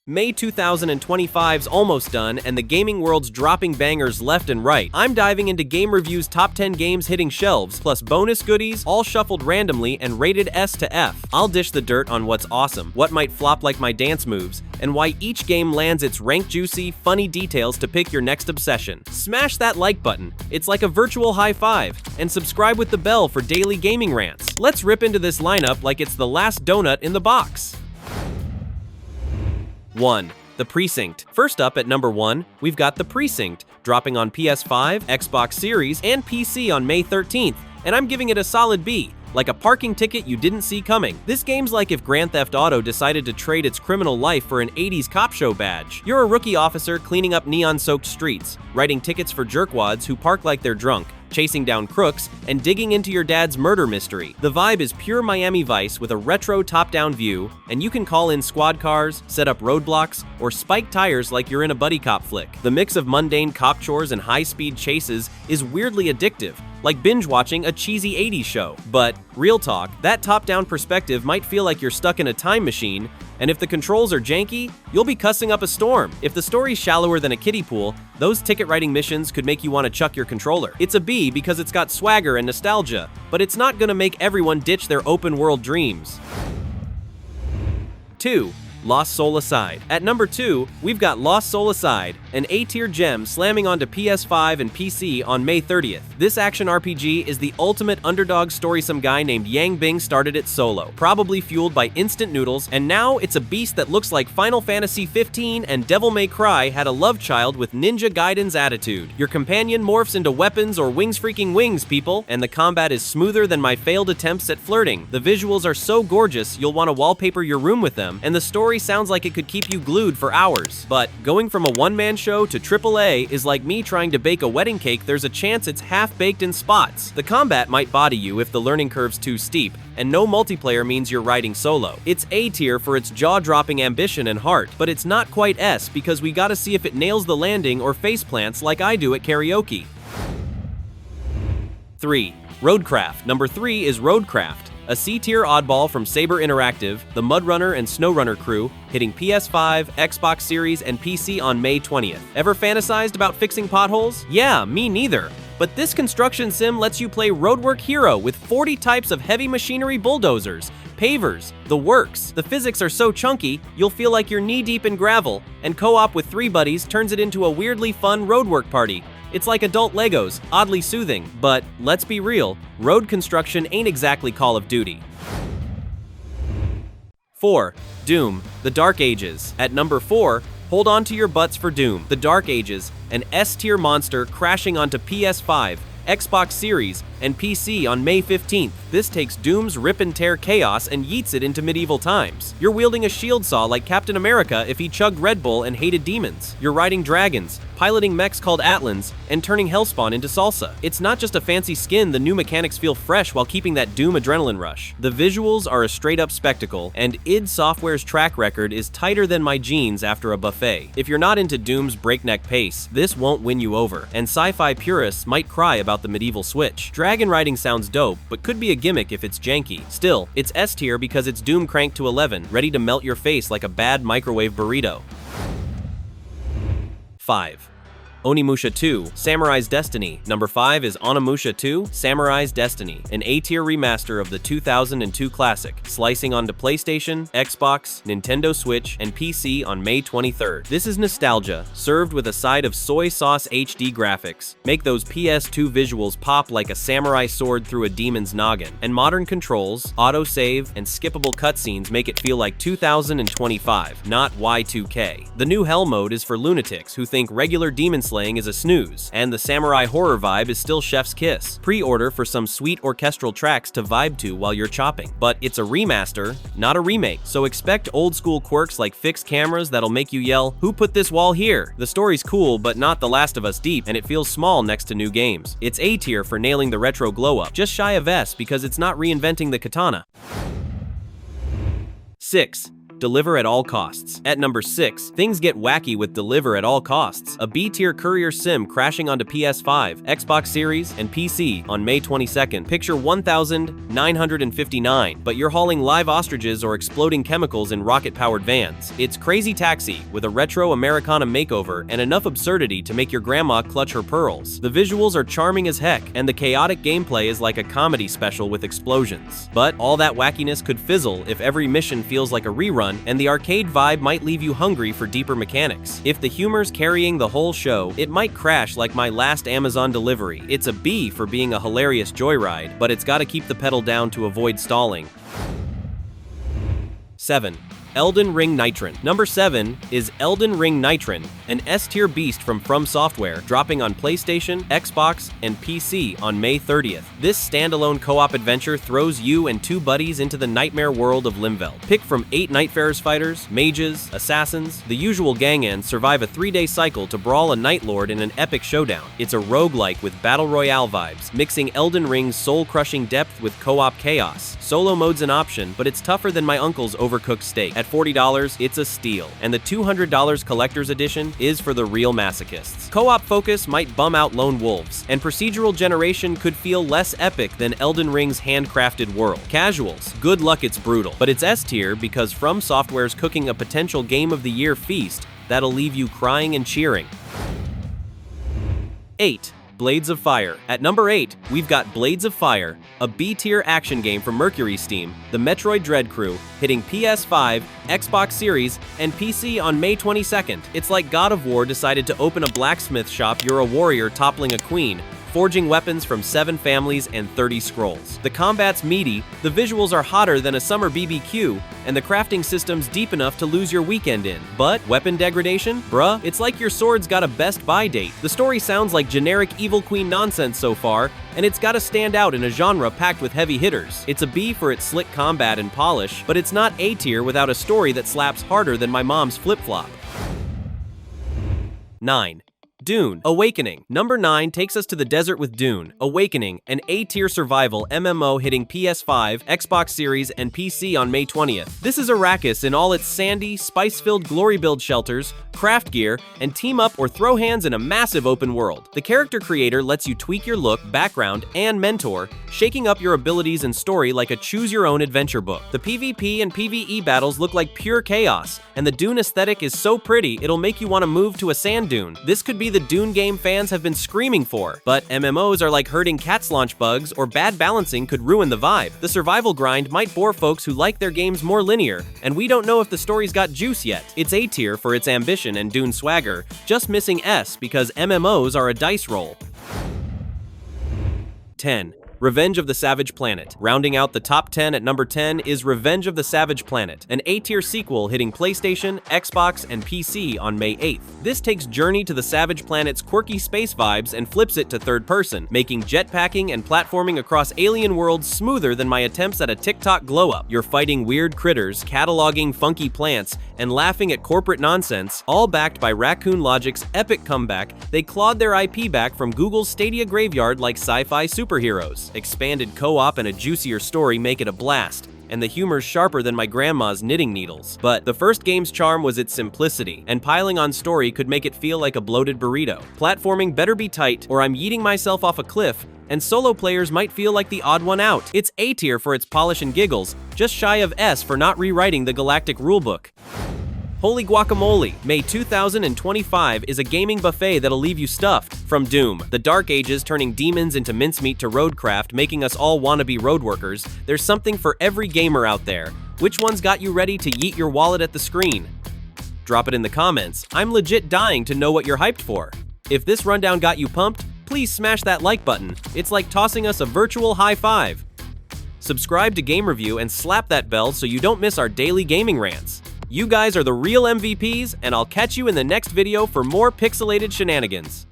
May 2025's almost done, and the gaming world's dropping bangers left and right. I'm diving into Game Review's top 10 games hitting shelves, plus bonus goodies, all shuffled randomly and rated S to F. I'll dish the dirt on what's awesome, what might flop like my dance moves, and why each game lands its rank juicy, funny details to pick your next obsession. Smash that like button, it's like a virtual high five, and subscribe with the bell for daily gaming rants. Let's rip into this lineup like it's the last donut in the box. 1. The Precinct. First up at number 1, we've got The Precinct, dropping on PS5, Xbox Series, and PC on May 13th, and I'm giving it a solid B, like a parking ticket you didn't see coming. This game's like if Grand Theft Auto decided to trade its criminal life for an 80s cop show badge. You're a rookie officer cleaning up neon-soaked streets, writing tickets for jerkwads who park like they're drunk, chasing down crooks, and digging into your dad's murder mystery. The vibe is pure Miami Vice with a retro top-down view, and you can call in squad cars, set up roadblocks, or spike tires like you're in a buddy cop flick. The mix of mundane cop chores and high-speed chases is weirdly addictive, like binge-watching a cheesy 80s show. But, real talk, that top-down perspective might feel like you're stuck in a time machine, and if the controls are janky, you'll be cussing up a storm. If the story's shallower than a kiddie pool, those ticket-writing missions could make you want to chuck your controller. It's a B because it's got swagger and nostalgia, but it's not gonna make everyone ditch their open-world dreams. 2. Lost Soul Aside. At number 2, we've got Lost Soul Aside, an A-tier gem slamming onto PS5 and PC on May 30th. This action RPG is the ultimate underdog story. Some guy named Yang Bing started it solo, probably fueled by instant noodles, and now it's a beast that looks like Final Fantasy 15 and Devil May Cry had a love child with Ninja Gaiden's attitude. Your companion morphs into weapons or wings freaking wings, people, and the combat is smoother than my failed attempts at flirting. The visuals are so gorgeous you'll want to wallpaper your room with them, and the story sounds like it could keep you glued for hours. But going from a one-man show to AAA is like me trying to bake a wedding cake. There's a chance it's half-baked in spots. The combat might body you if the learning curve's too steep, and no multiplayer means you're riding solo. It's A tier for its jaw-dropping ambition and heart, but it's not quite S because we gotta see if it nails the landing or faceplants like I do at karaoke. 3. RoadCraft. Number 3 is RoadCraft, a C-tier oddball from Saber Interactive, the Mudrunner and SnowRunner crew, hitting PS5, Xbox Series, and PC on May 20th. Ever fantasized about fixing potholes? Yeah, me neither. But this construction sim lets you play roadwork hero with 40 types of heavy machinery bulldozers, pavers, the works. The physics are so chunky, you'll feel like you're knee-deep in gravel, and co-op with 3 buddies turns it into a weirdly fun roadwork party. It's like adult Legos, oddly soothing, but let's be real, road construction ain't exactly Call of Duty. 4. Doom, The Dark Ages. At number 4, hold on to your butts for Doom, The Dark Ages, an S-tier monster crashing onto PS5, Xbox Series, and PC on May 15th. This takes Doom's rip-and-tear chaos and yeets it into medieval times. You're wielding a shield saw like Captain America if he chugged Red Bull and hated demons. You're riding dragons, piloting mechs called Atlans, and turning Hellspawn into salsa. It's not just a fancy skin, the new mechanics feel fresh while keeping that Doom adrenaline rush. The visuals are a straight-up spectacle, and id Software's track record is tighter than my jeans after a buffet. If you're not into Doom's breakneck pace, this won't win you over, and sci-fi purists might cry about the medieval switch. Dragon riding sounds dope, but could be a gimmick if it's janky. Still, it's S tier because it's Doom cranked to 11, ready to melt your face like a bad microwave burrito. 5. Onimusha 2, Samurai's Destiny. Number 5 is Onimusha 2, Samurai's Destiny, an A-tier remaster of the 2002 classic, slicing onto PlayStation, Xbox, Nintendo Switch, and PC on May 23rd. This is nostalgia, served with a side of soy sauce HD graphics. Make those PS2 visuals pop like a samurai sword through a demon's noggin. And modern controls, autosave, and skippable cutscenes make it feel like 2025, not Y2K. The new Hell mode is for lunatics who think regular demon slaying is a snooze, and the samurai horror vibe is still chef's kiss. Pre-order for some sweet orchestral tracks to vibe to while you're chopping. But it's a remaster, not a remake, so expect old school quirks like fixed cameras that'll make you yell, "Who put this wall here?" The story's cool, but not The Last of Us deep, and it feels small next to new games. It's A tier for nailing the retro glow-up, just shy of S because it's not reinventing the katana. 6. deliver at all costs. At number 6, things get wacky with deliver at all costs. A B-tier courier sim crashing onto PS5, Xbox Series, and PC on May 22nd. Picture 1959, but you're hauling live ostriches or exploding chemicals in rocket-powered vans. It's Crazy Taxi, with a retro Americana makeover and enough absurdity to make your grandma clutch her pearls. The visuals are charming as heck, and the chaotic gameplay is like a comedy special with explosions. But all that wackiness could fizzle if every mission feels like a rerun, and the arcade vibe might leave you hungry for deeper mechanics. If the humor's carrying the whole show, it might crash like my last Amazon delivery. It's a B for being a hilarious joyride, but it's gotta keep the pedal down to avoid stalling. 7. Elden Ring Nightreign. Number 7 is Elden Ring Nightreign, an S-tier beast from Software, dropping on PlayStation, Xbox, and PC on May 30th. This standalone co-op adventure throws you and 2 buddies into the nightmare world of Limveld. Pick from 8 Nightfarers fighters, mages, assassins, the usual gang, and survive a 3-day cycle to brawl a Night Lord in an epic showdown. It's a roguelike with Battle Royale vibes, mixing Elden Ring's soul-crushing depth with co-op chaos. Solo mode's an option, but it's tougher than my uncle's overcooked steak. At $40, it's a steal, and the $200 collector's edition is for the real masochists. Co-op focus might bum out lone wolves, and procedural generation could feel less epic than Elden Ring's handcrafted world. Casuals, good luck, it's brutal, but it's S-tier because From Software's cooking a potential Game of the Year feast that'll leave you crying and cheering. 8. Blades of Fire. At number 8, we've got Blades of Fire, a B-tier action game from Mercury Steam, the Metroid Dread crew, hitting PS5, Xbox Series, and PC on May 22nd. It's like God of War decided to open a blacksmith shop. You're a warrior toppling a queen, forging weapons from 7 families and 30 scrolls. The combat's meaty, the visuals are hotter than a summer BBQ, and the crafting system's deep enough to lose your weekend in. But weapon degradation? Bruh, it's like your sword's got a best buy date. The story sounds like generic Evil Queen nonsense so far, and it's gotta stand out in a genre packed with heavy hitters. It's a B for its slick combat and polish, but it's not A tier without a story that slaps harder than my mom's flip-flop. 9. Dune Awakening. Number 9 takes us to the desert with Dune Awakening, an A-tier survival MMO hitting PS5, Xbox Series, and PC on May 20th. This is Arrakis in all its sandy, spice-filled glory build shelters, craft gear, and team up or throw hands in a massive open world. The character creator lets you tweak your look, background, and mentor, shaking up your abilities and story like a choose-your-own adventure book. The PvP and PvE battles look like pure chaos, and the Dune aesthetic is so pretty it'll make you want to move to a sand dune. This could be the Dune game fans have been screaming for, but MMOs are like herding cats launch bugs, or bad balancing could ruin the vibe. The survival grind might bore folks who like their games more linear, and we don't know if the story's got juice yet. It's A tier for its ambition and Dune swagger, just missing S because MMOs are a dice roll. 10. Revenge of the Savage Planet. Rounding out the top 10 at number 10 is Revenge of the Savage Planet, an A-tier sequel hitting PlayStation, Xbox, and PC on May 8th. This takes Journey to the Savage Planet's quirky space vibes and flips it to third person, making jetpacking and platforming across alien worlds smoother than my attempts at a TikTok glow-up. You're fighting weird critters, cataloging funky plants, and laughing at corporate nonsense, all backed by Raccoon Logic's epic comeback. They clawed their IP back from Google's Stadia graveyard like sci-fi superheroes. Expanded co-op and a juicier story make it a blast, and the humor's sharper than my grandma's knitting needles. But the first game's charm was its simplicity, and piling on story could make it feel like a bloated burrito. Platforming better be tight, or I'm yeeting myself off a cliff, and solo players might feel like the odd one out. It's A tier for its polish and giggles, just shy of S for not rewriting the galactic rulebook. Holy guacamole! May 2025 is a gaming buffet that'll leave you stuffed. From Doom, the Dark Ages turning demons into mincemeat, to RoadCraft making us all wannabe road workers, there's something for every gamer out there. Which one's got you ready to yeet your wallet at the screen? Drop it in the comments. I'm legit dying to know what you're hyped for. If this rundown got you pumped, please smash that like button. It's like tossing us a virtual high five. Subscribe to Game Review and slap that bell so you don't miss our daily gaming rants. You guys are the real MVPs, and I'll catch you in the next video for more pixelated shenanigans.